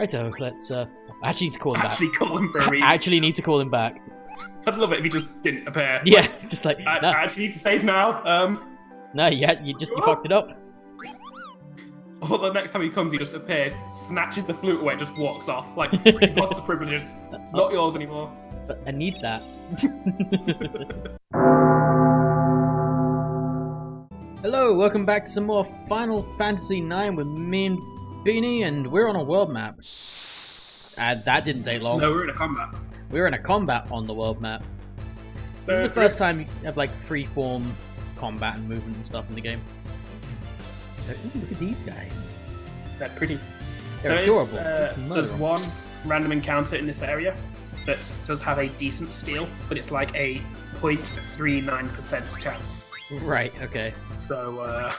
Righto, let's I actually need to call him back. Actually call him for a I reason. actually need to call him back. I'd love it if he just didn't appear. Yeah, just like, I no, actually need to save now. no, you fucked it up. Or the next time he comes, he just appears, snatches the flute away, just walks off. Like, you've lost the privileges. Not yours anymore. But I need that. Hello, welcome back to some more Final Fantasy IX with me and Beany, and we're on a world map. That didn't take long. No, we're in a combat. We're in a combat on the world map. This is the first time you have like free-form combat and movement and stuff in the game. Ooh, look at these guys. They're pretty. They're adorable. There's one random encounter in this area that does have a decent steal, but it's like a 0.39% chance. Right, okay. So,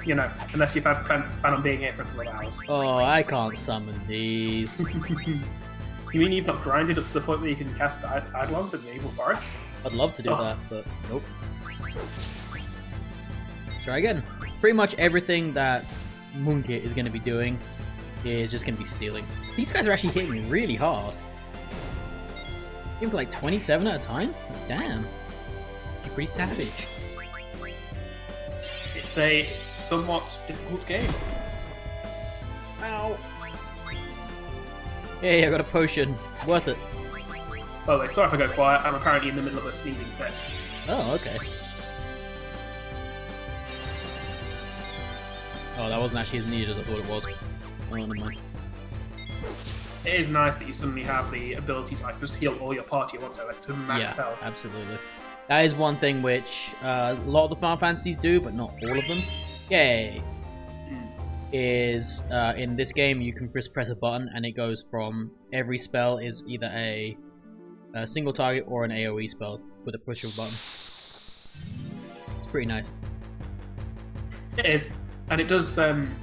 you know, unless you've had plan on being here for a couple of hours. Oh, I can't summon these. You mean you've not grinded up to the point where you can cast Eidolons in the Evil Forest? I'd love to do that, but nope. Try again. Pretty much everything that Monkey is going to be doing is just going to be stealing. These guys are actually hitting me really hard. Even for like 27 at a time? Damn. You're pretty savage. It's a somewhat difficult game. Ow. Hey, I got a potion. Worth it. By the way, sorry if I go quiet, I'm apparently in the middle of a sneezing fit. Oh, okay. Oh, that wasn't actually as needed as I thought it was. Oh, never mind. It is nice that you suddenly have the ability to like just heal all your party at once, like to max health. Absolutely. That is one thing which a lot of the Final Fantasies do, but not all of them. Yay! Is in this game you can just press a button and it goes from every spell is either a single target or an AoE spell with a push of a button. It's pretty nice. It is, and it does.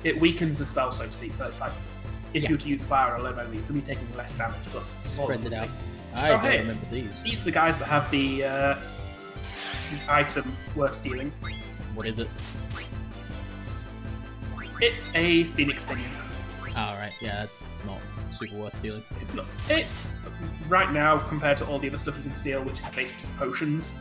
It weakens the spell, so to speak. So it's like if you were to use fire on a low enemy, it's going to be taking less damage, but spreads it out. I don't remember these. These are the guys that have the item worth stealing. What is it? It's a Phoenix Pinion. Alright, yeah, that's not super worth stealing. It's not. It's right now compared to all the other stuff you can steal, which is basically just potions.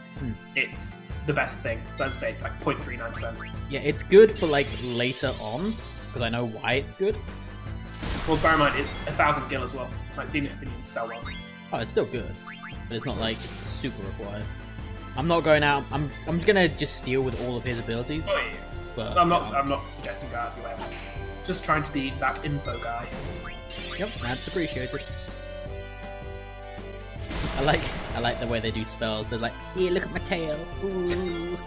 It's the best thing. Let's say it's like 0.39%. Yeah, it's good for like later on because I know why it's good. Well, bear in mind it's 1,000 gil as well. Like Phoenix Pinions sell well. Oh, it's still good, but it's not like super required. I'm not going out. I'm gonna just steal with all of his abilities. Oh yeah. But I'm not suggesting that anyway. I'm just trying to be that info guy. Yep, that's appreciated. I like the way they do spells. They're like, here, look at my tail. Ooh.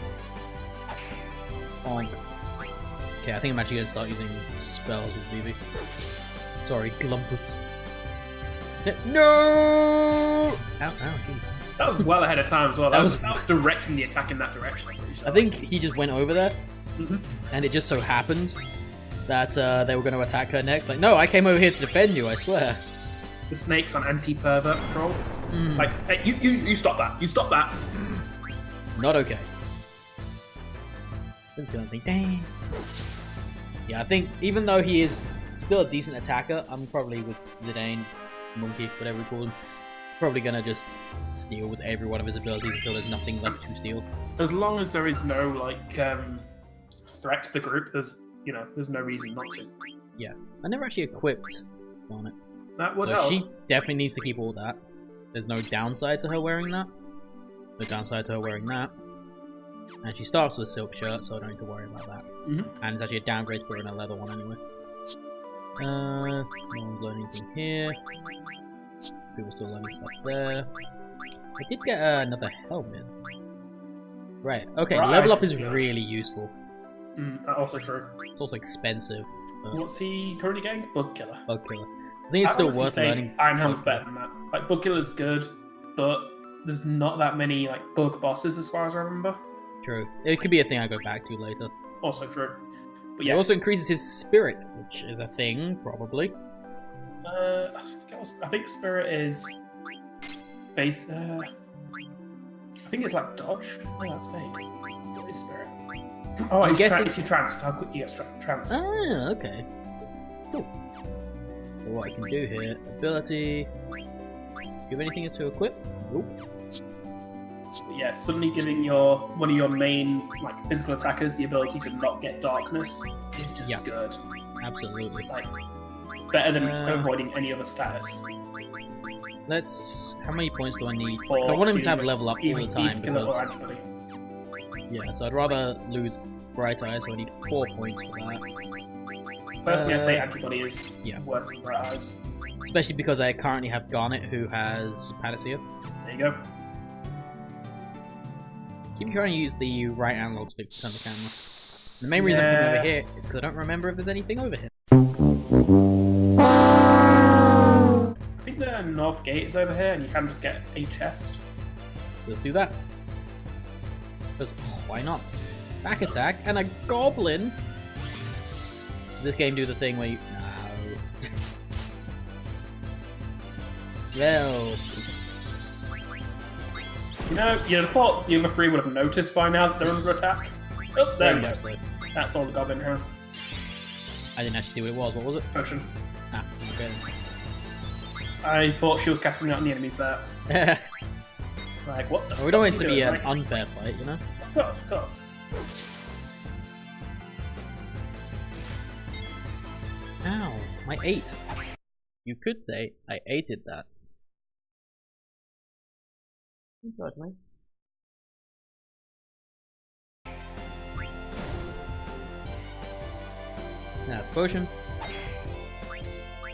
Bonk. Okay, I think I'm actually gonna start using spells with Vivi. Sorry, Glumpus. No! Ow, geez. That was well ahead of time as well. That was directing the attack in that direction. I'm pretty sure. I think he just went over there, and it just so happened that they were going to attack her next. Like, no, I came over here to defend you, I swear. The snake's on anti-pervert patrol. Like, hey, you stop that. You stop that. Not okay. Didn't see anything. Dang. Yeah, I think even though he is still a decent attacker, I'm probably with Zidane, Monkey, whatever we call him. Probably gonna just steal with every one of his abilities until there's nothing left to steal. As long as there is no like threat to the group, there's no reason not to. Yeah, I never actually equipped on it. That would So help. she definitely needs to keep all that. There's no downside to her wearing that. No downside to her wearing that. And she starts with a silk shirt, so I don't need to worry about that. And it's actually a downgrade to put her in a leather one anyway. No one's learning anything here. People still learning stuff there. I did get another helmet. Right, okay, level up is really useful. Also true. It's also expensive. What's he currently getting? Bug Killer. Bug Killer. I think it's still worth learning. Iron Helm's better than that. Like, Bug Killer's good, but there's not that many like bug bosses as far as I remember. True. It could be a thing I go back to later. Also true. But It yeah. also increases his spirit, which is a thing, probably. I think Spirit is base. I think it's like dodge. Oh, that's fake. What is Spirit? Oh, it's your trance. How quick you get trance. Ah, okay. Cool. what I can do here. Ability. Give anything to equip? Nope. Yeah, suddenly giving one of your main physical attackers the ability to not get darkness is just good. Absolutely. Better than avoiding any other status. How many points do I need? Because I want him to have level up all the time. Yeah, so I'd rather lose Bright Eyes, so I need 4 points for that. Personally, I'd say Antibody is worse than Bright Eyes. Especially because I currently have Garnet, who has Panacea. There you go. Keep trying to use the right analog stick to turn the camera. The main reason I'm coming over here is because I don't remember if there's anything over here. I think the north gate is over here, and you can just get a chest. Let's do that. Because why not? Back attack and a goblin. Does this game do the thing where you? No. Well. You'd have thought the other three would have noticed by now that they're under attack. Oh, there we go. So. That's all the goblin has. I didn't actually see what it was. What was it? Potion. Ah, okay. I thought she was casting out on the enemies there. What the we don't want it to be an unfair fight, you know? Of course, of course. Ow, my 8. You could say I aided that. God, mate. That's potion.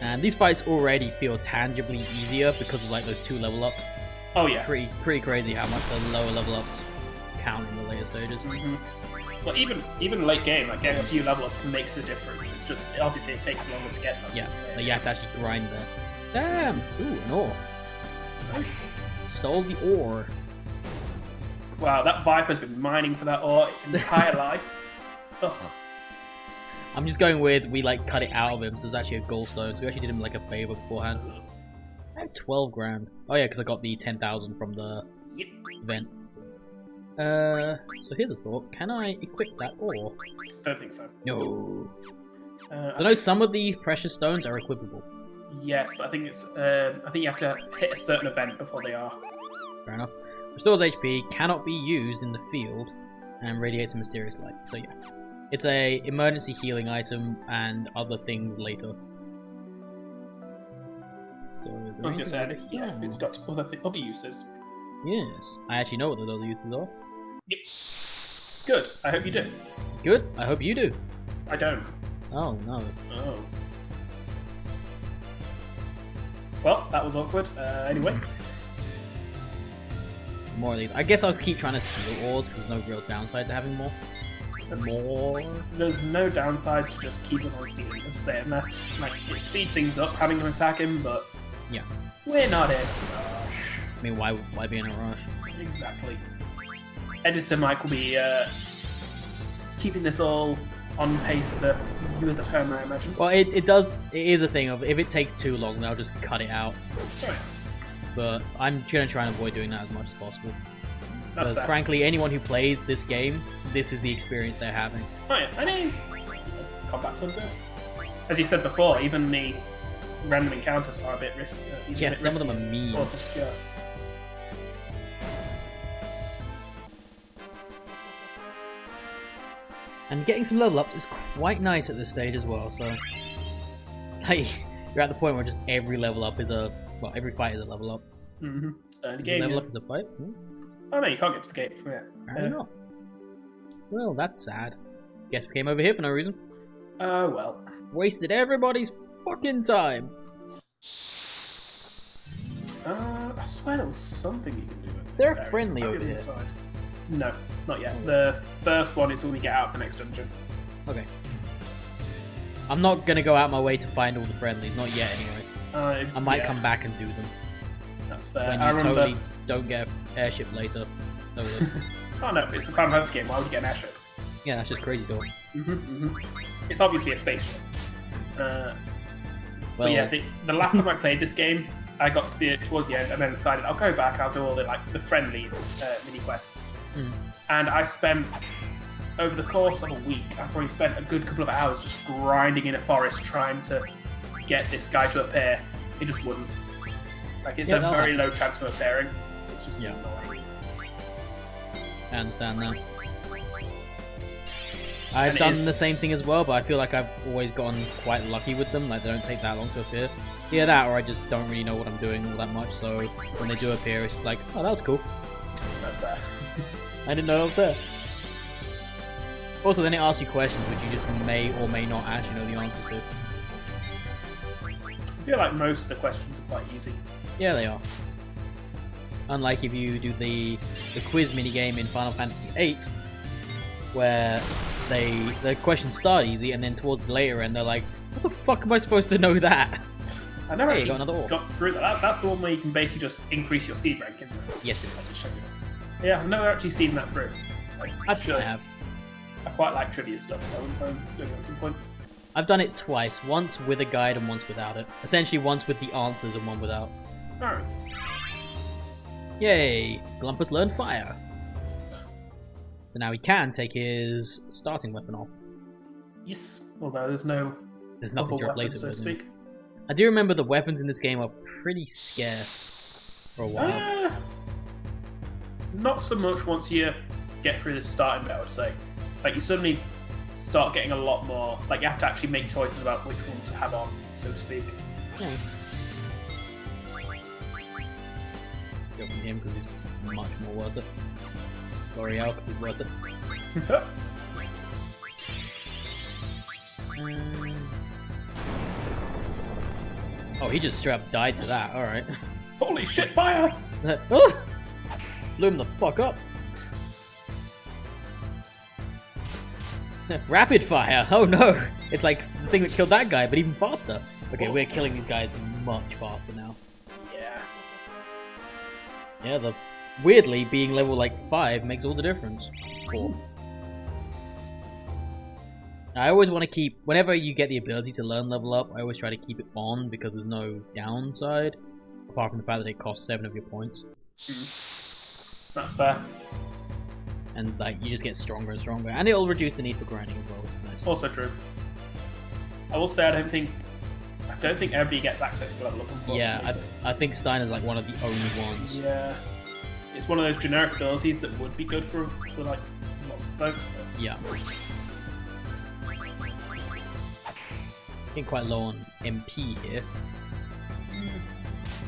And these fights already feel tangibly easier because of those 2 level ups. Oh yeah. Pretty crazy how much the lower level ups count in the later stages. Well, even late game, getting a few level ups makes a difference. It's just obviously it takes longer to get them. Yeah, so you have to actually grind there. Damn! Ooh, an ore. Nice. Stole the ore. Wow, that Viper's been mining for that ore its entire life. Ugh. I'm just going with we cut it out of him. So there's actually a goldstone. So we actually did him a favor beforehand. I have 12 grand. Oh yeah, because I got the 10,000 from the event. So here's a thought. Can I equip that ore? Don't think so. No. I know some of the precious stones are equipable. Yes, but I think it's. I think you have to hit a certain event before they are. Fair enough. Restores HP, cannot be used in the field, and radiates a mysterious light. So yeah, it's a emergency healing item and other things later. So I was just saying, it's got other uses. Yes, I actually know what those other uses are. Yep. Good. I hope you do. Good. I hope you do. I don't. Oh no. Oh. Well, that was awkward. Anyway. More of these. I guess I'll keep trying to steal ores because there's no real downside to having more. There's no downside to just keeping on stealing, as I say, unless it speeds things up having to attack him, but yeah, we're not in a rush. I mean, why be in a rush? Exactly. Editor Mike will be keeping this all on pace for the viewers at home, I imagine. Well, it is a thing of if it takes too long, they'll just cut it out. Oh, yeah. But I'm gonna try and avoid doing that as much as possible. That's because frankly, anyone who plays this game, this is the experience they're having. Oh yeah, and it is. Combat's so good. As you said before, even the random encounters are a bit risky. Yeah, some of them are mean. Yeah. And getting some level ups is quite nice at this stage as well, so you're at the point where just every level up is every fight is a level up. Mm-hmm. The game level up is a fight? Oh no, you can't get to the gate from here. Apparently not. Well, that's sad. Guess we came over here for no reason. Well. Wasted everybody's fucking time. I swear there was something you can do. They're friendly over here. No, not yet. The first one is when we get out of the next dungeon. Okay. I'm not gonna go out my way to find all the friendlies, not yet anyway. I might come back and do them. That's fair. When you totally don't get an airship later. Oh no, it's a Final Fantasy game, why would you get an airship? Yeah, that's just crazy talk. It's obviously a spaceship. But yeah, the last time I played this game, I got to towards the end and then decided I'll go back, I'll do all the friendlies mini quests. And I spent, over the course of a week, I probably spent a good couple of hours just grinding in a forest trying to get this guy to appear, it just wouldn't. Like, it's a very low chance of appearing. It's just annoying. I understand that. I've done the same thing as well, but I feel like I've always gotten quite lucky with them. Like, they don't take that long to appear. Either that, or I just don't really know what I'm doing all that much, so when they do appear, it's just like, oh, that was cool. That's fair. I didn't know that was there. Also, then it asks you questions which you just may or may not actually know the answers to. I feel like most of the questions are quite easy. Yeah, they are. Unlike if you do the quiz minigame in Final Fantasy VIII, where the questions start easy, and then towards the later end, they're like, how the fuck am I supposed to know that? I never hey, actually got through that. That's the one where you can basically just increase your seed rank, isn't it? Yes, it is. Yeah, I've never actually seen that through. Like, I have. I quite like trivia stuff, so I'm doing it at some point. I've done it twice. Once with a guide and once without it. Essentially, once with the answers and one without. Alright. Yay! Glumpus learned fire. So now he can take his starting weapon off. Yes, although there's nothing to replace it so to with. speak. I do remember the weapons in this game are pretty scarce for a while. Not so much once you get through the starting bit, I would say. Like, you suddenly start getting a lot more. Like, you have to actually make choices about which one to have on, so to speak. Yeah. Go from him because he's much more worth it. L'Oreal because he's worth it. Oh, he just straight up died to that. All right. Holy shit! Fire! Oh! Blew him the fuck up. Rapid fire! Oh no! It's like the thing that killed that guy, but even faster. Okay, we're killing these guys much faster now. Yeah. Yeah, weirdly, being level like 5 makes all the difference. 4. I always want to keep, whenever you get the ability to learn level up, I always try to keep it on because there's no downside, apart from the fact that it costs 7 of your points. That's fair. And like you just get stronger and stronger, and it'll reduce the need for grinding as well, which is nice. Also true. I will say I don't think everybody gets access to level up, unfortunately. Yeah, I think Stein is like one of the only ones. Yeah. It's one of those generic abilities that would be good for like lots of folks. But... Yeah. Getting quite low on MP here.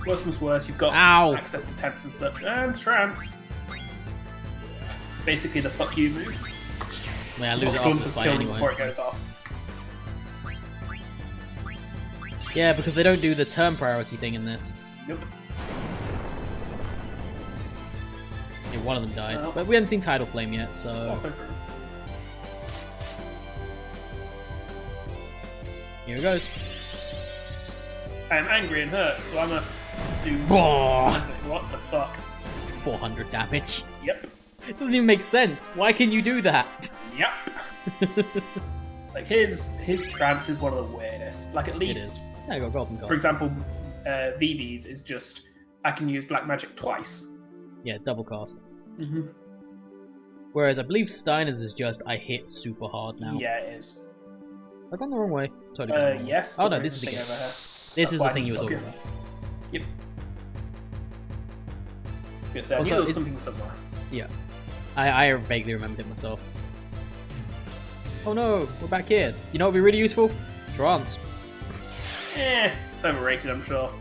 Worse comes worse, you've got access to tents and such, and trance. Basically the fuck you move. Yeah, I lose it off the fight anyway. Before it goes off. Yeah, because they don't do the turn priority thing in this. Nope. Yeah, one of them died, but we haven't seen Tidal Flame yet, so... Also true. Here it goes. I am angry and hurt, so I'm gonna do... What the fuck? 400 damage. Yep. It doesn't even make sense. Why can you do that? Yep. Like, his trance is one of the weirdest. Like, at least... Yeah, I got golden card. For example, Vivi's is just, I can use black magic twice. Yeah, double cast. Mm-hmm. Whereas I believe Steiner's is just, I hit super hard now. Yeah, it is. I've gone the wrong way. Totally yes. Oh no, this is the game. This is the thing you were talking about. Yep. Because I knew there was something somewhere. Yeah. I vaguely remembered it myself. Oh no, we're back here. You know what would be really useful? Trance. It's overrated, I'm sure.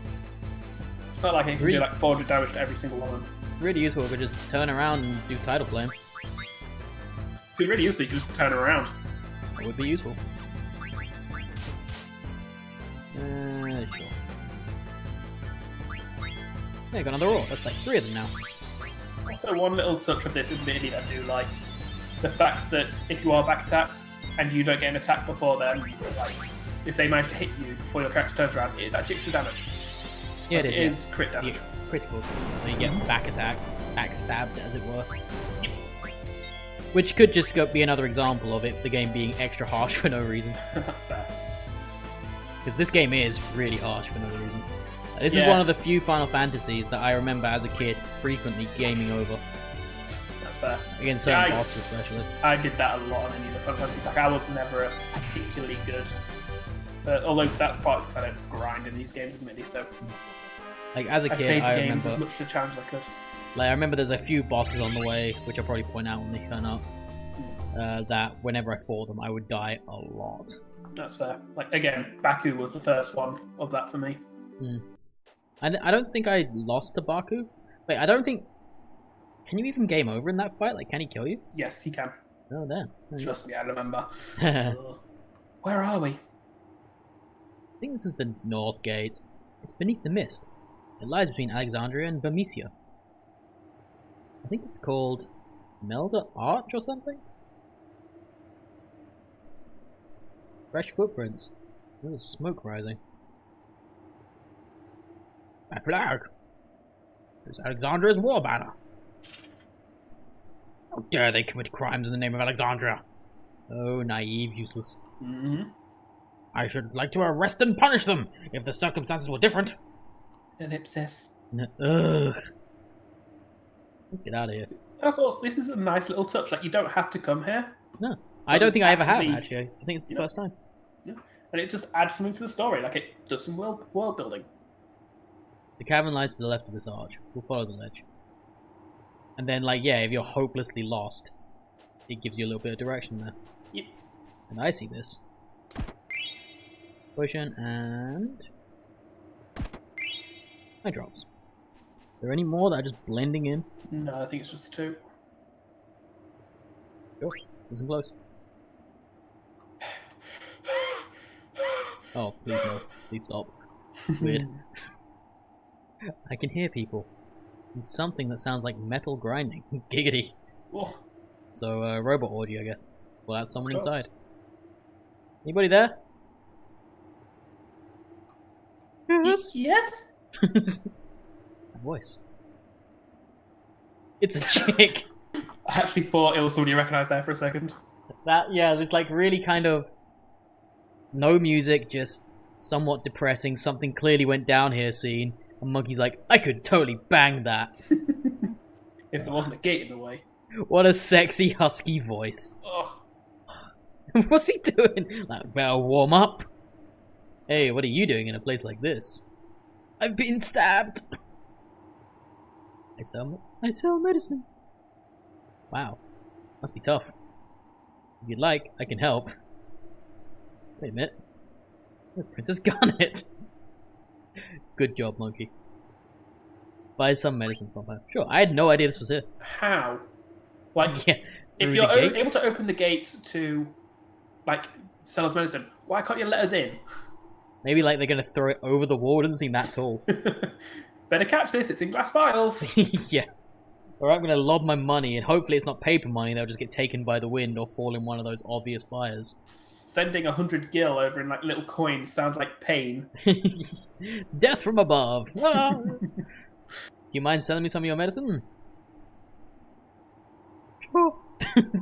It's not like it can do like 400 damage to every single one. Really useful if we just turn around and do Tidal Flame. It'd be really useful if you just turn around. That would be useful. Sure. Yeah, got another roar. That's like 3 of them now. Also, one little touch of this ability that I do like. The fact that if you are back attacked and you don't get an attack before then, like, if they manage to hit you before your character turns around, it is actually extra damage. Yeah, like, it is crit damage. Critical. So you get back attacked, back stabbed, as it were. Yep. Which could just be another example of it, the game being extra harsh for no reason. That's fair. Because this game is really harsh for no reason. This is one of the few Final Fantasies that I remember as a kid frequently gaming over. That's fair. Against certain bosses, especially. I did that a lot on any of the Final Fantasies. Like, I was never particularly good Although that's partly because I don't grind in these games admittedly, so Like as a I kid, played I games remember. as much to challenge as I could. Like I remember there's a few bosses on the way, which I'll probably point out when they turn up. That whenever I fought them, I would die a lot. That's fair. Like again, Baku was the first one of that for me. I don't think I lost to Baku. Wait, I don't think. Can you even game over in that fight? Like, can he kill you? Yes, he can. Oh, damn. Trust me, I remember. I Where are we? think this is the North Gate. It's beneath the mist. It lies between Alexandria and Bersekrer. I think it's called Melda Arch or something? Fresh footprints. There's smoke rising. A flag! It's Alexandria's war banner. How dare they commit crimes in the name of Alexandria? Oh, naive, useless. I should like to arrest and punish them if the circumstances were different. Ellipsis. Ugh. Let's get out of here. That's also, this is a nice little touch. Like, you don't have to come here. No, I don't think I ever have, actively- actually. I think it's the first time. Yeah. And it just adds something to the story. Like, it does some world building. The cavern lies to the left of this arch. We'll follow the ledge. And then, like, yeah, if you're hopelessly lost, it gives you a little bit of direction there. Yep. And I see this. Potion and... eye drops. Are there any more that are just blending in? No, I think it's just the two. Sure. Listen close. Oh, please no. Please stop. It's weird. I can hear people. It's something that sounds like metal grinding. Giggity. Oh, So, robot audio, I guess. Well, that's someone Gross. inside. Anybody there? Yes. yes? That voice. It's a chick. I actually thought it was somebody you recognised there for a second. That, yeah, there's like really kind of no music, just somewhat depressing. Something clearly went down here scene. And Monkey's like, I could totally bang that. If there wasn't a gate in the way. What a sexy husky voice. Oh, What's he doing? Like, better warm up. Hey, what are you doing in a place like this? I've been stabbed. I sell medicine. Wow, must be tough. If you'd like, I can help. Wait a minute. Oh, Princess Garnet. Good job, Monkey. Buy some medicine from her. Sure, I had no idea this was here. how? Like, Yeah, if through you're the gate? able to open the gate to, like, sell us medicine, why can't you let us in? Maybe like they're gonna throw it over the wall. It doesn't seem that tall. Better catch this, it's in glass vials. Yeah. Or I'm gonna lob my money, and hopefully it's not paper money. They'll just get taken by the wind or fall in one of those obvious fires. Sending 100 gil over in, like, little coins sounds like pain. Death from above. Ah. Do you mind selling me some of your medicine? Sure.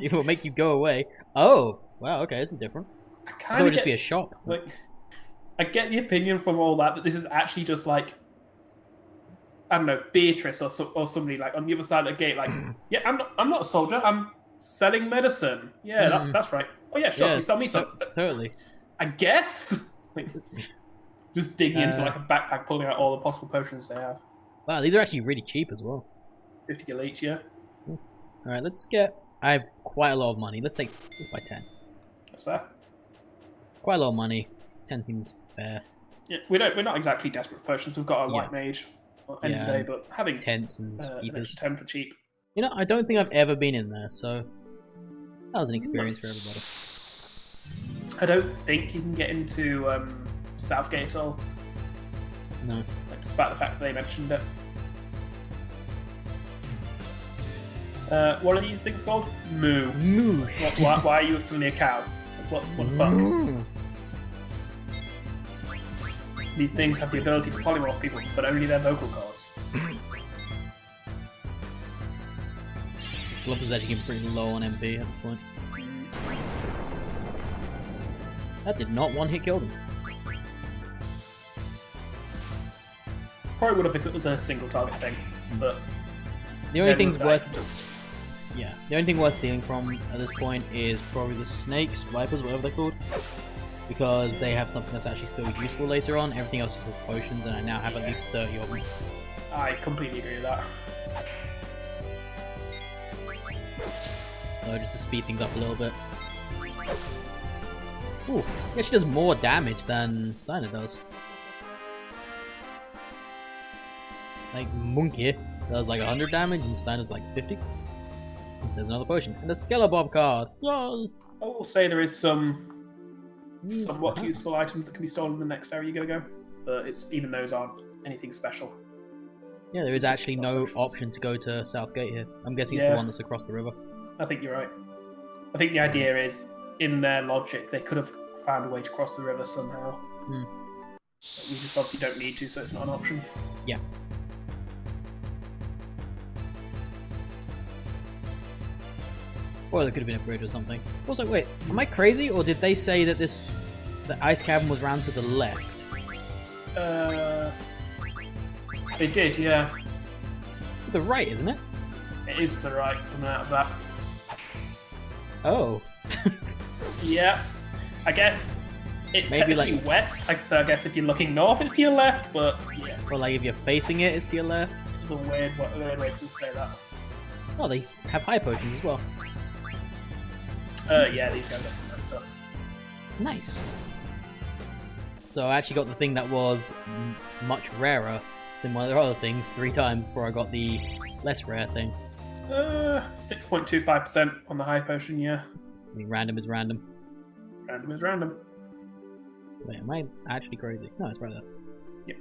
It will make you go away. Oh, wow. Okay, this is different. I I thought kind it would of just get, be a shop. like, I get the opinion from all that this is actually just like, I don't know, Beatrice or somebody like on the other side of the gate. Like, yeah, I'm not a soldier. I'm selling medicine. Yeah, that's right. Oh yeah, sure. Yeah, You sell me some. Totally. I guess. Like, just digging into like a backpack, pulling out all the possible potions they have. Wow, these are actually really cheap as well. 50 gil each, yeah. All right, let's get. I have quite a lot of money. Let's take this by 10. That's fair. Quite a lot of money. 10 seems fair. Yeah, we're not exactly desperate for potions. We've got a white mage at the end of the day, but having Tents and an keepers. extra 10 for cheap. You know, I don't think I've ever been in there, so that was an experience for everybody. I don't think you can get into Southgate at all. No. Like, despite the fact that they mentioned it. What are these things called? Moo. Moo. Why are you suddenly a cow? What the fuck? Moo. These things have the ability to polymorph people, but only their vocal cords. Glove is actually getting pretty low on MP at this point. That did not one hit kill them. Probably would have if it was a single target thing, but The only then thing's we'll worth... Yeah, the only thing worth stealing from at this point is probably the snakes, vipers, whatever they're called. because they have something that's actually still useful later on. Everything else just has potions, and I now have at least 30 of them. I completely agree with that. So just to speed things up a little bit. Ooh, yeah, she does more damage than Steiner does. Like, Monkey does like 100 damage and Steiner's like 50. There's another potion. And a Skeleborb card! Yay! I will say there is some somewhat useful items that can be stolen in the next area you go. But even those aren't anything special. Yeah, there is actually no option to go to South Gate here. I'm guessing it's the one that's across the river. I think you're right. I think the idea is, in their logic, they could have found a way to cross the river somehow. Hmm. But we just obviously don't need to, so it's not an option. Yeah. Or there could have been a bridge or something. I was like, wait, am I crazy, or did they say that the ice cavern was round to the left? They did, yeah. It's to the right, isn't it? It is to the right, coming out of that. Oh. Yeah. I guess it's maybe technically like west, so I guess if you're looking north, it's to your left, but yeah. Or like if you're facing it, it's to your left. It's a weird way to say that. Oh, they have high potions as well. Yeah, these guys have some nice stuff. Nice. So I actually got the thing that was much rarer than one of the other things 3 times before I got the less rare thing. 6.25% on the high potion, yeah. I mean, random is random. Random is random. Wait, am I actually crazy? No, it's right there. Yep.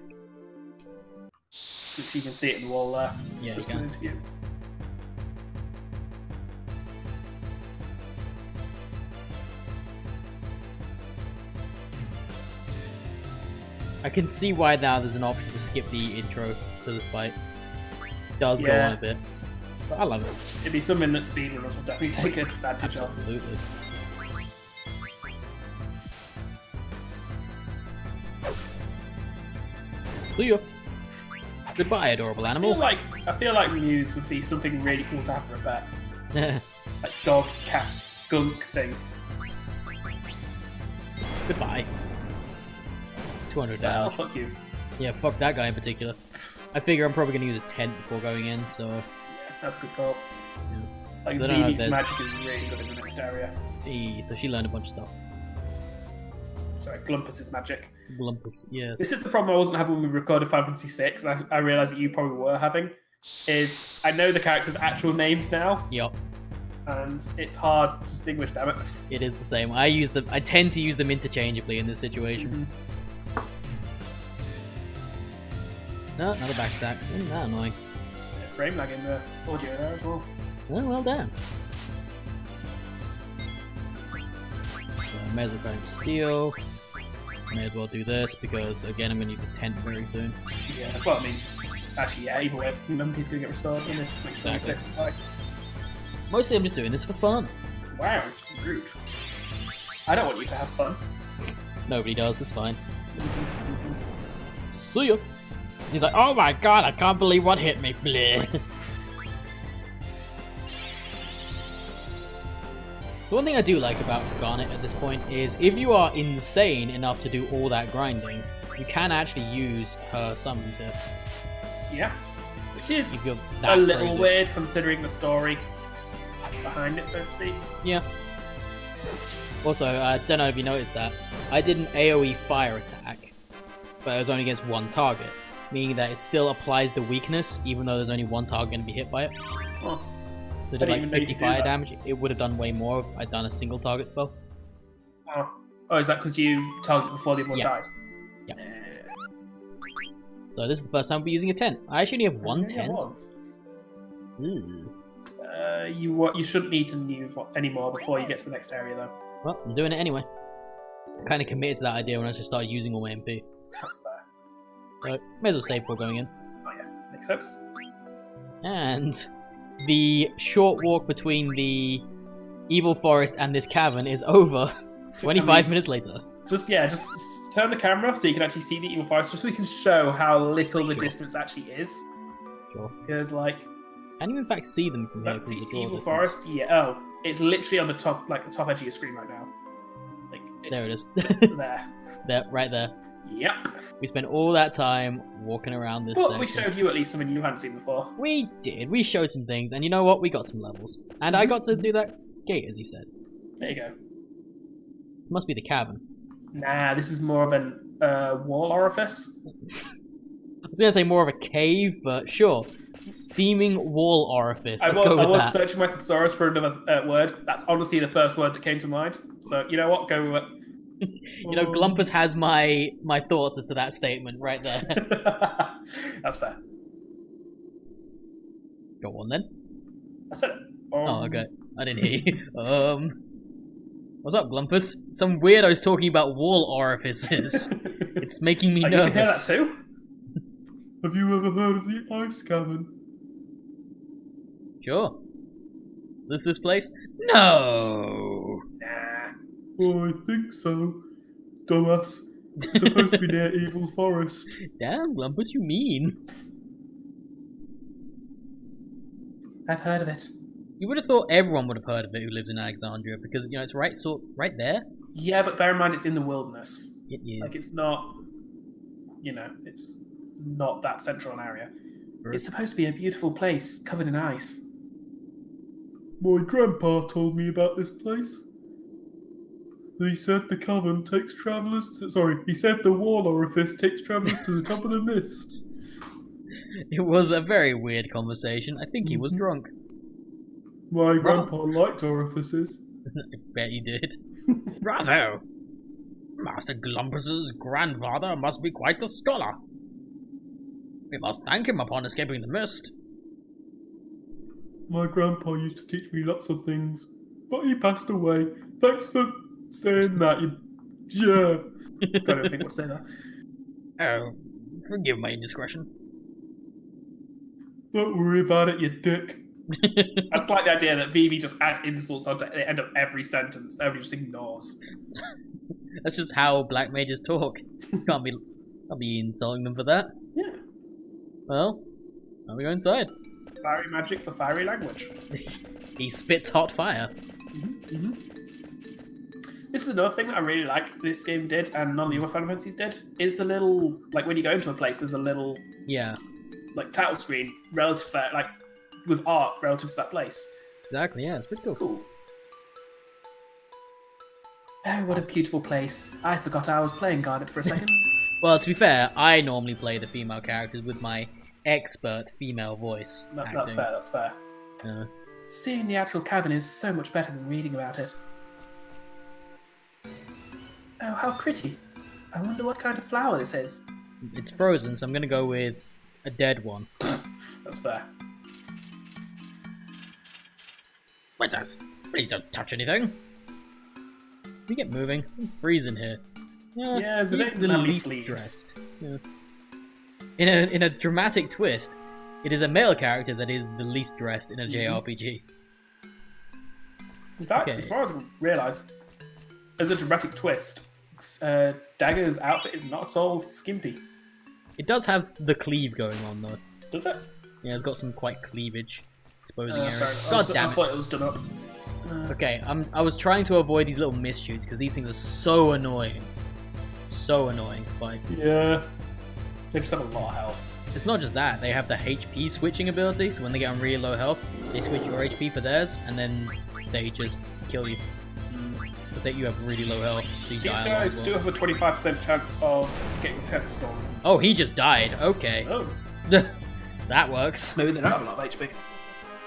Which you can see it in the wall there. Yeah, just you can. into view. I can see why now there's an option to skip the intro to this fight. It does go on a bit. But I love it. It'd be something that speedrunners will definitely take advantage of. Absolutely. See ya. Goodbye, adorable animal. I feel like Muse would be something really cool to have for a pet. Like dog, cat, skunk thing. Goodbye. 200 Oh, damage. fuck you. Yeah, fuck that guy in particular. I figure I'm probably going to use a tent before going in, so... Yeah, that's a good call. Yeah. Like, I don't know if Beany's magic is really good in the next area. So she learned a bunch of stuff. Sorry, Glumpus's magic. Glumpus, yes. This is the problem I wasn't having when we recorded Final Fantasy VI, and I realised that you probably were having, is I know the characters' actual names now. Yep. And it's hard to distinguish, damn it. It is the same. I tend to use them interchangeably in this situation. Mm-hmm. No, another back attack. Isn't that annoying? Yeah, frame lag in the audio there as well. Oh, well done. So I may as well go and steal. May as well do this because, again, I'm going to use a tent very soon. Yeah, well, I mean, actually, yeah, either way, Numpy's going to get restored in this. Exactly. Mostly I'm just doing this for fun. Wow, rude. I don't want you to have fun. Nobody does, it's fine. See ya. He's like, oh my god, I can't believe what hit me. Bleh. The one thing I do like about Garnet at this point is if you are insane enough to do all that grinding, you can actually use her summons here. Yeah, which is if you're that a little crazy. weird considering the story behind it, so to speak. Yeah. Also, I don't know if you noticed that, I did an AoE fire attack, but it was only against one target, meaning that it still applies the weakness even though there's only one target going to be hit by it. Oh. So it did like 50 fire damage. It would have done way more if I'd done a single target spell. Oh, is that because you targeted before the other one died? Yeah. So this is the first time we're using a tent. I actually only have one tent. Ooh. You shouldn't need to use any more before you get to the next area, though. Well, I'm doing it anyway. I kind of committed to that idea when I just started using all my MP. That's fair. So, may as well save before going in. Oh yeah, makes sense. And the short walk between the evil forest and this cavern is over 25 minutes later. Just turn the camera so you can actually see the evil forest, just so we can show how little the distance actually is. Sure. Because, like... Can you in fact see them from here? That's from the the evil distance? forest? Yeah, oh. It's literally on the top, like, the top edge of your screen right now. Like, There it is. There. There, right there. Yep. We spent all that time walking around this But section. we showed you at least something you hadn't seen before. We did. We showed some things, and you know what? We got some levels. And I got to do that gate, as you said. There you go. This must be the cavern. Nah, this is more of an wall orifice. I was going to say more of a cave, but sure. Steaming wall orifice. Let's go with I was that. searching my thesaurus for another word. That's honestly the first word that came to mind. So, you know what? Go with it. You know, Glumpus has my thoughts as to that statement right there. That's fair. Go on then. I said it. Oh, okay. I didn't hear you. What's up, Glumpus? Some weirdo's talking about wall orifices. It's making me nervous. You can hear that too? Have you ever heard of the ice cavern? Sure. This place? No! Nah. Oh, I think so. Dumbass. It's supposed to be near Evil Forest. Damn, Glumpus, you mean? I've heard of it. You would have thought everyone would have heard of it who lives in Alexandria, because, you know, it's right there. Yeah, but bear in mind it's in the wilderness. It is. Like, it's not, you know, it's not that central an area. True. It's supposed to be a beautiful place covered in ice. My grandpa told me about this place. He said the cavern takes travellers to... Sorry, he said the wall orifice takes travellers to the top of the mist. It was a very weird conversation. I think he was drunk. My grandpa liked orifices. I bet he did. Bravo! Master Glumpus's grandfather must be quite the scholar. We must thank him upon escaping the mist. My grandpa used to teach me lots of things, but he passed away. Thanks for saying that, you... Yeah. I don't think we'll say that. Oh, forgive my indiscretion. Don't worry about it, you dick. I just like the idea that Vivi just adds insults onto the end of every sentence. Everybody just ignores. That's just how black mages talk. Can't be insulting them for that. Yeah. Well, now we go inside. Fiery magic for fiery language. He spits hot fire. This is another thing that I really like this game did, and none of the other Final Fantasies did, is the little, like, when you go into a place, there's a little, Yeah, like, title screen relative to that, like, with art relative to that place. exactly. Yeah, it's pretty cool. It's cool. Oh, what a beautiful place. I forgot I was playing Garnet for a second. Well, to be fair, I normally play the female characters with my expert female voice. That's fair, that's fair. Seeing the actual cavern is so much better than reading about it. Oh, how pretty. I wonder what kind of flower this is. It's frozen, so I'm gonna go with a dead one. That's fair. What's that? Please don't touch anything. We get moving. I'm freezing here. Yeah, there's a he's bit the lovely least sleeves. dressed. Yeah. In a dramatic twist, it is a male character that is the least dressed in a JRPG. In fact, Okay. as far as I realise, as a dramatic twist, Dagger's outfit is not at all skimpy. It does have the cleave going on though. Does it? Yeah, it's got some quite cleavage exposing Fair areas. enough. God damn I it. thought it was done up. Okay, I was trying to avoid these little misshoots because these things are so annoying. So annoying to fight. Yeah. They just have a lot of health. It's not just that, they have the HP switching ability, so when they get on really low health, they switch your HP for theirs, and then they just kill you. But that you have really low health, so you These die a lot guys as well. do have a 25% chance of getting 10th storm. Oh, he just died. Okay. Oh. That works. Maybe they don't have a lot of HP.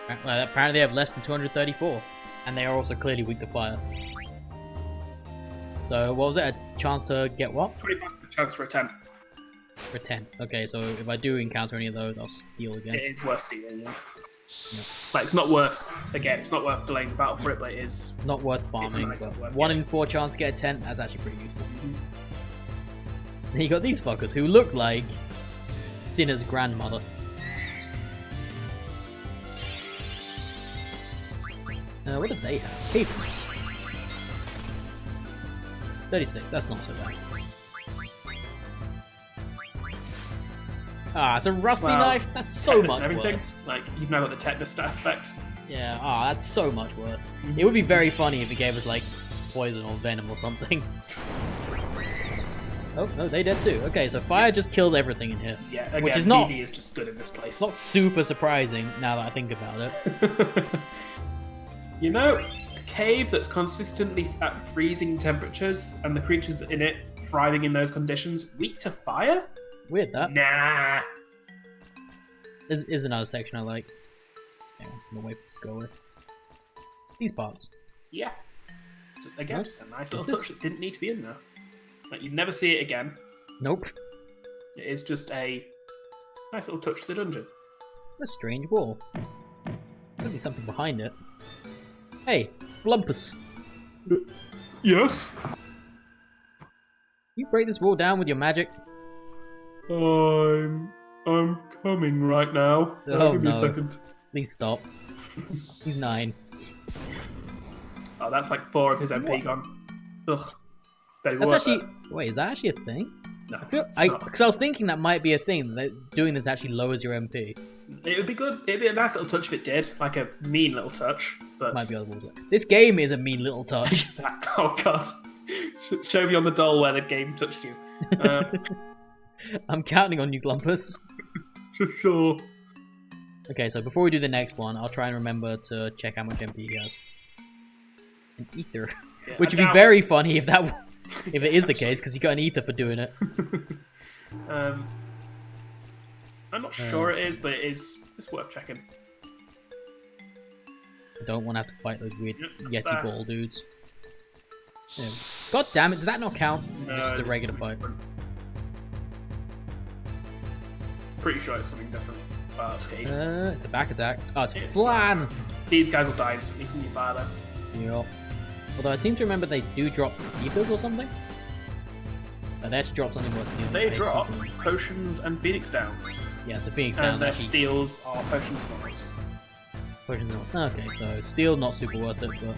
Apparently they have less than 234. And they are also clearly weak to fire. So, what was it? A chance to get what? 25% chance for a 10. For 10. Okay, so if I do encounter any of those, I'll steal again. It is worth stealing, yeah. Like, it's not worth, again, it's not worth delaying the battle for it, but it is. Not worth It's farming, an item but worth 1 in 4 chance to get a 10, that's actually pretty useful. Then you got these fuckers who look like Sinner's grandmother. What did they have? Papers. 36, that's not so bad. Ah, it's a rusty Wow. knife? That's so Tetanus much and everything. worse. Like, you've now got the tetanus aspect. Yeah, that's so much worse. It would be very funny if it gave us, like, poison or venom or something. Oh, no, they dead too. Okay, so fire just killed everything in here. Yeah, again, which is not, Beany is just good in this place. not super surprising now that I think about it. You know, a cave that's consistently at freezing temperatures and the creatures in it thriving in those conditions, weak to fire? Weird that. Nah. Is another section I like. Yeah, I'm gonna wait for this to go away. These parts. Yeah. Again, What? just a nice little touch that didn't need to be in there. Like, you'd never see it again. Nope. It is just a nice little touch to the dungeon. A strange wall. Could be something behind it. Hey, Blumpus. Yes? You break this wall down with your magic? I'm coming right now. Oh, give me a no. second. Please stop. He's 9. Oh, that's like 4 of his MP What? gone. Ugh. Very That's worth actually... it. Wait, is that actually a thing? No, Because it's not. I was thinking that might be a thing, that doing this actually lowers your MP. It would be good. It'd be a nice little touch if it did, like a mean little touch. But Might be other walls. This game is a mean little touch. oh god, show me on the doll where the game touched you. I'm counting on you, Glumpus. Sure. Okay, so before we do the next one, I'll try and remember to check how much MP he has. An ether. Yeah, Which would be very funny if that... If it is the case, because you got an ether for doing it. I'm not sure it is, but it's worth checking. I don't want to have to fight those weird Yep, Yeti ball dudes. Yeah. God damn it, does that not count? No, It's just a this regular is fight. different. Pretty sure it's something different. It's cages. It's a back attack. Oh, it's It's Flan! These guys will die instantly from your fire though. Yep. Although I seem to remember they do drop ethers or something. They actually drop something more steel. They drop potions and phoenix downs. Yeah, so Phoenix And Downs their actually steals are potion spawns. pushes them. Okay, so steel not super worth it, but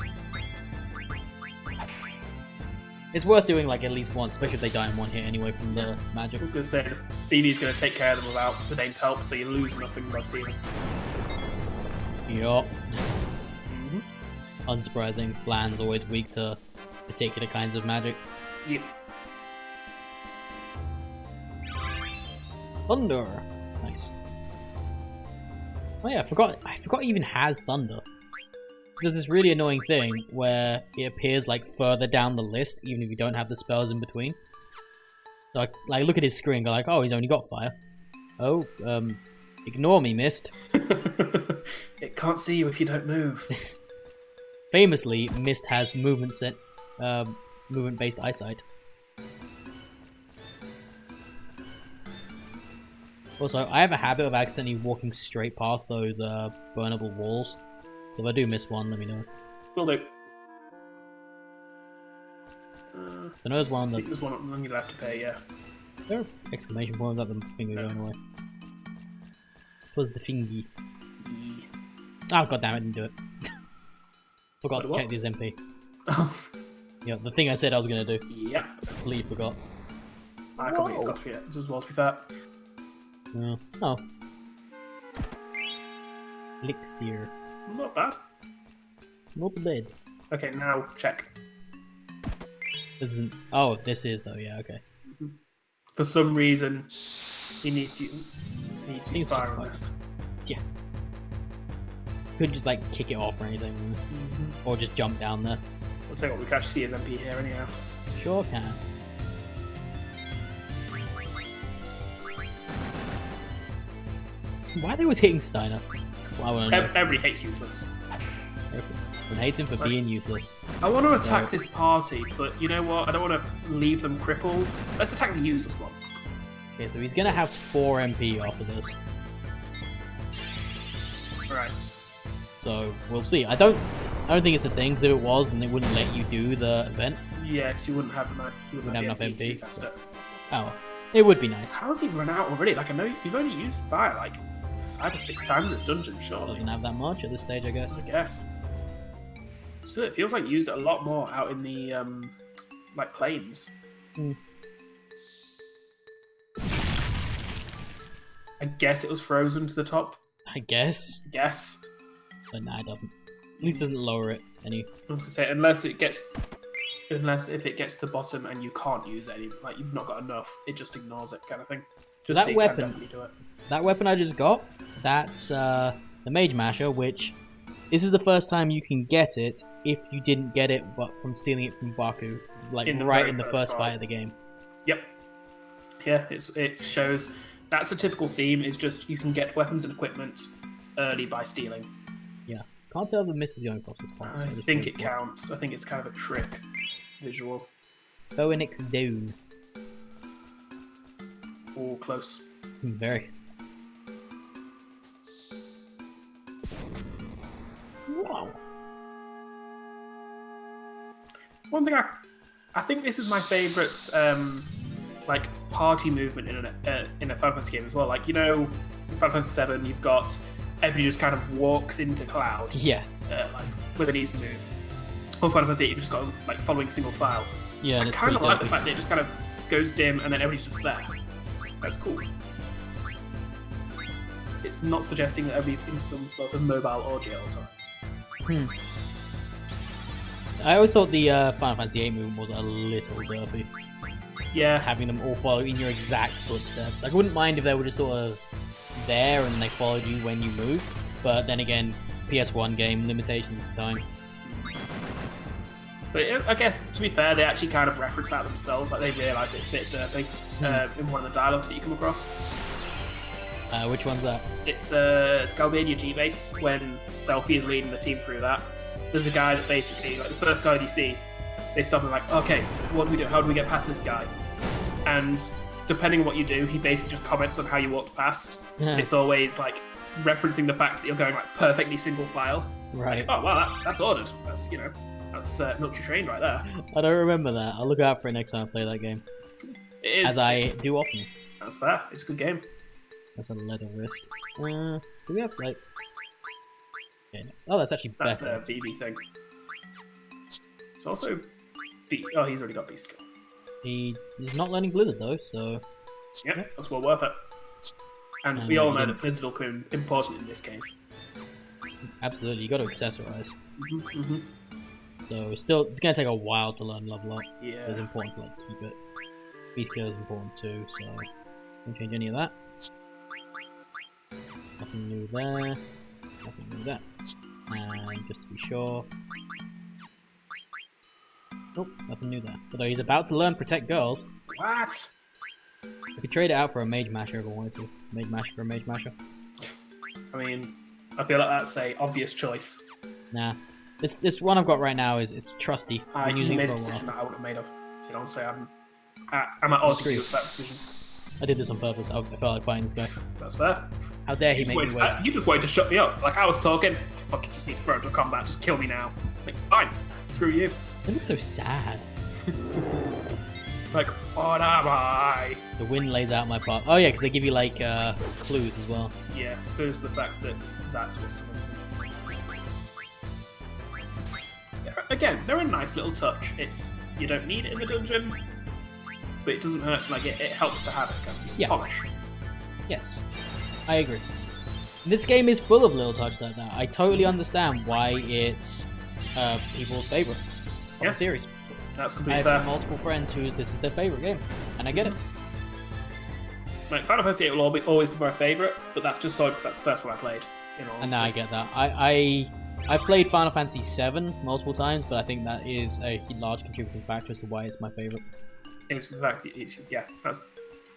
it's worth doing like at least once, especially if they die in one hit anyway from the magic. I was going to say, Beany's going to take care of them without Sedane's help, so you lose nothing by stealing. Yup. Unsurprising, Flan's always weak to particular kinds of magic. Yep. Thunder! Nice. Oh yeah, I forgot it even has thunder. There's this really annoying thing where it appears like further down the list, even if you don't have the spells in between. So like look at his screen, go like, oh, he's only got fire. Oh, ignore me, Mist. It can't see you if you don't move. Famously, Mist has movement-based eyesight. Also, I have a habit of accidentally walking straight past those burnable walls. So if I do miss one, let me know. Will do. So there's one I on think the... there's one on you'll have to pay, yeah. There are exclamation points at the finger going away. Was the thingy. Oh, god damn it, didn't do it. Forgot to What? check these MP. Oh. Yeah, the thing I said I was gonna do. Yep. Completely forgot. I completely forgot to forget. This was well to be fair. Yeah. Oh. Elixir. Not bad. Not bad. Okay, now check. This isn't... Oh, this is though, yeah, okay. For some reason, he needs to it's use just fire on fire. this. Yeah. Couldn't just like kick it off or anything. Or just jump down there. I'll tell you what, we can actually see his MP here anyhow. Sure can. Why are they always hitting Steiner? Well, I want to know. Everybody hates useless. Everyone hates him for being useless. I want to attack this party, but you know what? I don't want to leave them crippled. Let's attack the useless one. Okay, so he's gonna have 4 MP after this. Right. So we'll see. I don't think it's a thing. Because if it was, then they wouldn't let you do the event. Yeah, because you wouldn't have enough. You Wouldn't have enough the MP. to cast it. Oh, it would be nice. How's he run out already? Like I know you've only used fire like 5 or 6 times in this dungeon, surely. Doesn't have that much at this stage, I guess. I guess. Still, it feels like you used it a lot more out in the like plains. Hmm. I guess it was frozen to the top. I guess. Yes. But nah, it doesn't. At least it doesn't lower it any. I was gonna say unless it gets unless if it gets to the bottom and you can't use any, like you've not got enough, it just ignores it, kind of thing. Just that so weapon, can definitely do it. That weapon I just got, that's the Mage Masher, which this is the first time you can get it if you didn't get it, but from stealing it from Baku, like right in the first fight of the game. Yep. Yeah, it shows that's a typical theme. Is just you can get weapons and equipment early by stealing. Yeah, can't tell if the mist is going across this part. I think it counts. I think it's kind of a trick visual. Phoenix Doom. All close. Very. Wow. One thing I think this is my favourite like party movement in a Final Fantasy game as well. Like, you know, in Final Fantasy 7 you've got everybody just kind of walks into Cloud. Yeah. Like with an easy move. Or Final Fantasy 8 you've just got like following single file. Yeah, I kind of like the fact that it just kind of goes dim and then everybody's just there. That's cool. It's not suggesting that everybody's in some sort of mobile orgy all the time. I always thought the Final Fantasy 8 movement was a little derpy. Yeah. Just having them all follow in your exact footsteps. Like, I wouldn't mind if they were just sort of there and they followed you when you moved. But then again, PS1 game, limitations of time. But I guess, to be fair, they actually kind of reference that themselves. Like, they realise it's a bit derpy in one of the dialogues that you come across. Which one's that? It's Galbania G-Base, when Selphie is leading the team through that. There's a guy that basically, like the first guy that you see, they stop and like, okay, what do we do? How do we get past this guy? And depending on what you do, he basically just comments on how you walked past. Yeah. It's always like referencing the fact that you're going like perfectly single file. Right. Like, oh, well, that's ordered. That's, you know, that's military trained right there. I don't remember that. I'll look out for it next time I play that game. It is. As I do often. That's fair. It's a good game. That's a leather wrist. Do we have, like... Okay, no. Oh, that's actually That's better. a VB thing. It's also... Oh, he's already got Beast Kill. He's not learning Blizzard, though, so... Yep, that's well worth it. And we all know that Blizzard will come important in this game. Absolutely, you got to accessorize. Mm-hmm. So still, it's gonna take a while to learn level up. Yeah. It's important to like keep it. Beast Kill is important too, so don't change any of that. Nothing new there. Nothing new there. And just to be sure. Nope, nothing new there. Although he's about to learn Protect Girls. What? I could trade it out for a Mage Masher if I wanted to. Mage Masher for a Mage Masher. I mean, I feel like that's a obvious choice. Nah. This one I've got right now it's trusty. I I've been using made it a for a decision while. that I would have made of. You know, so I'm at odds with you with that decision. I did this on purpose. I felt like fighting this guy. That's fair. How dare he make me wait? You just wanted to shut me up. Like, I was talking, I fucking just need to throw into combat, just kill me now. Like, fine, screw you. They look so sad. Like, what am I? The wind lays out my path. Oh yeah, because they give you like clues as well. Yeah, there's the fact that that's what someone's in. Again, they're a nice little touch. It's, you don't need it in the dungeon, but it doesn't hurt. Like, it helps to have it. Kind of polish. Yes, I agree. This game is full of little touches like that. I totally understand why it's people's favourite of the series. That's I completely have fair. multiple friends who this is their favourite game, and I get it. Like, Final Fantasy VIII will always be my favourite, but that's just so because that's the first one I played. You know, And now I get that. I played Final Fantasy VII multiple times, but I think that is a large contributing factor as to why it's my favourite. it's the fact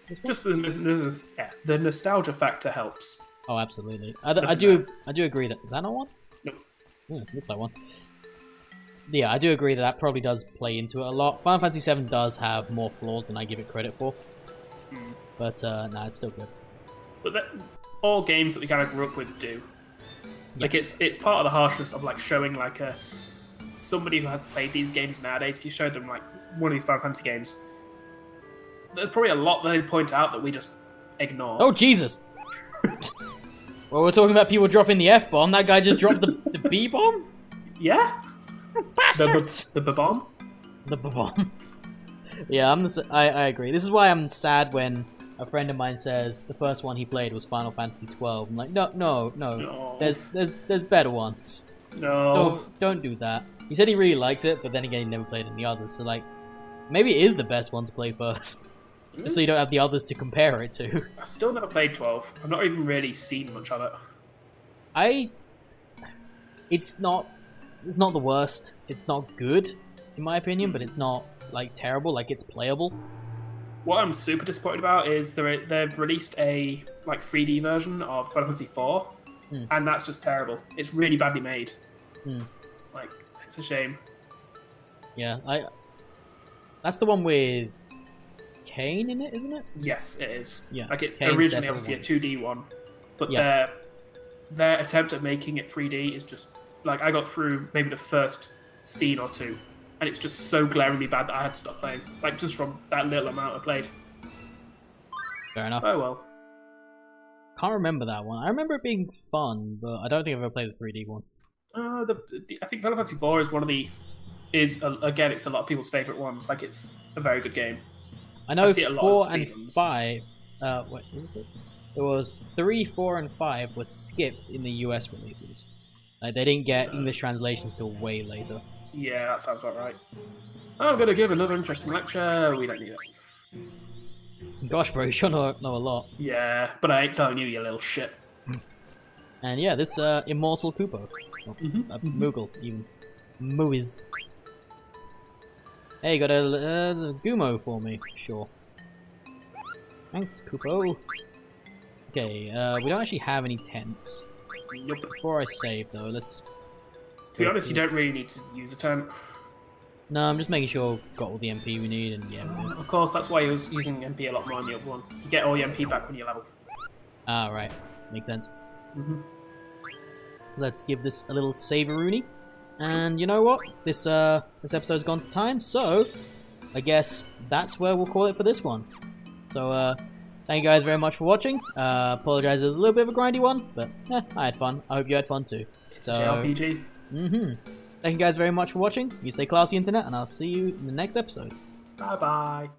that's just the nostalgia factor helps. Oh, absolutely. I do agree that... Is that not one? Nope. Yeah, looks like one. Yeah, I do agree that probably does play into it a lot. Final Fantasy VII does have more flaws than I give it credit for. But, nah, it's still good. But all games that we kind of grew up with do. Like, it's part of the harshness of, like, showing, like, somebody who has played these games nowadays, if you showed them, like, one of these Final Fantasy games, there's probably a lot that they point out that we just ignore. Oh, Jesus! Well, we're talking about people dropping the F-bomb. That guy just dropped the B-bomb? Yeah? Bastards! The bomb? The bomb. Yeah, I agree. This is why I'm sad when a friend of mine says the first one he played was Final Fantasy 12. I'm like, no. There's better ones. No. Don't do that. He said he really likes it, but then again, he never played any others. So like, maybe it is the best one to play first, just so you don't have the others to compare it to. I've still never played 12. I've not even really seen much of it. It's not the worst. It's not good, in my opinion, but it's not like terrible. Like it's playable. What I'm super disappointed about is they've released a like 3D version of Final Fantasy IV, and that's just terrible. It's really badly made. Like, it's a shame. Yeah, that's the one with Kane in it, isn't it? Yes, it is. Yeah. Like it's Kane's originally Cecil obviously a 2D one, but Yeah. their attempt at making it 3D is just like I got through maybe the first scene or two, and it's just so glaringly bad that I had to stop playing. Like just from that little amount I played. Fair enough. Oh well. Can't remember that one. I remember it being fun, but I don't think I've ever played the 3D one. I think Final Fantasy IV is one of the again it's a lot of people's favorite ones. Like it's a very good game. I know see a lot 4 of and speedruns. 5. What was it? It was 3, 4, and 5 was skipped in the US releases. Like they didn't get English translations till way later. Yeah, that sounds about right. I'm gonna give another interesting lecture. We don't need it. Gosh, bro, you sure know a lot. Yeah, but I ain't telling you, you little shit. And yeah, this Immortal Koopa. Moogle, even. Mooiz. Hey, you got a Gumo for me? Sure. Thanks, Koopo. Okay, we don't actually have any tents. Nope. Before I save, though, let's... To be honest, you don't really need to use a tent. No, I'm just making sure we've got all the MP we need, and yeah. Of course, that's why I was using MP a lot more on the other one. You get all your MP back when you level. Ah, right. Makes sense. So let's give this a little save-a-rooney. And you know what? This episode's gone to time, so I guess that's where we'll call it for this one. So, thank you guys very much for watching. Apologize, it was a little bit of a grindy one, but I had fun. I hope you had fun too. It's a JRPG. Thank you guys very much for watching. You stay classy, internet, and I'll see you in the next episode. Bye-bye.